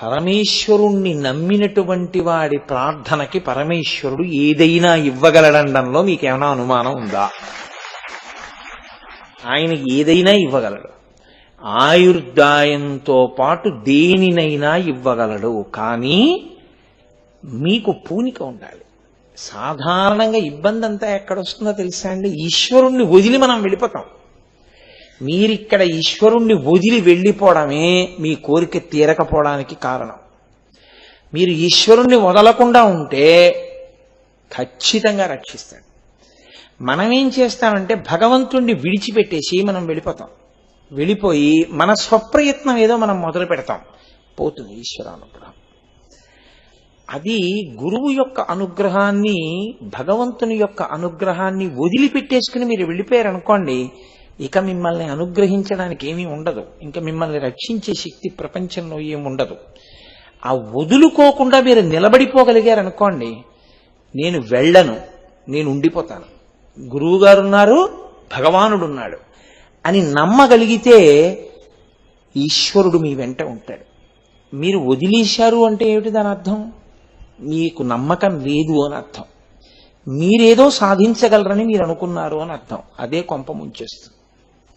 పరమేశ్వరుణ్ణి నమ్మినటువంటి వాడి ప్రార్థనకి పరమేశ్వరుడు ఏదైనా ఇవ్వగలడంలో మీకేమైనా అనుమానం ఉందా? ఆయన ఏదైనా ఇవ్వగలడు. ఆయుర్దాయంతో పాటు దేనినైనా ఇవ్వగలడు. కానీ మీకు పూనిక ఉండాలి. సాధారణంగా ఇబ్బంది అంతా ఎక్కడొస్తుందో తెలుసా అండి? ఈశ్వరుణ్ణి వదిలి మనం వెళ్ళిపోతాం. మీరిక్కడ ఈశ్వరుణ్ణి వదిలి వెళ్ళిపోవడమే మీ కోరిక తీరకపోవడానికి కారణం. మీరు ఈశ్వరుణ్ణి వదలకుండా ఉంటే ఖచ్చితంగా రక్షిస్తాడు. మనం ఏం చేస్తామంటే భగవంతుణ్ణి విడిచిపెట్టేసి మనం వెళ్ళిపోతాం. వెళ్ళిపోయి మన స్వప్రయత్నం ఏదో మనం మొదలు పెడతాం, పోతుంది ఈశ్వరానుగ్రహం. అది గురువు యొక్క అనుగ్రహాన్ని, భగవంతుని యొక్క అనుగ్రహాన్ని వదిలిపెట్టేసుకుని మీరు వెళ్ళిపోయారనుకోండి, ఇక మిమ్మల్ని అనుగ్రహించడానికి ఏమీ ఉండదు. ఇంకా మిమ్మల్ని రక్షించే శక్తి ప్రపంచంలో ఏముండదు. ఆ వదులుకోకుండా మీరు నిలబడిపోగలిగారనుకోండి, నేను వెళ్ళను, నేను ఉండిపోతాను, గురువుగారు ఉన్నారు, భగవానుడున్నాడు అని నమ్మగలిగితే ఈశ్వరుడు మీ వెంట ఉంటాడు. మీరు వదిలేశారు అంటే ఏమిటి దాని అర్థం? మీకు నమ్మకం లేదు అని అర్థం. మీరేదో సాధించగలరని మీరు అనుకున్నారు అని అర్థం. అదే కొంప ముంచేస్తుంది.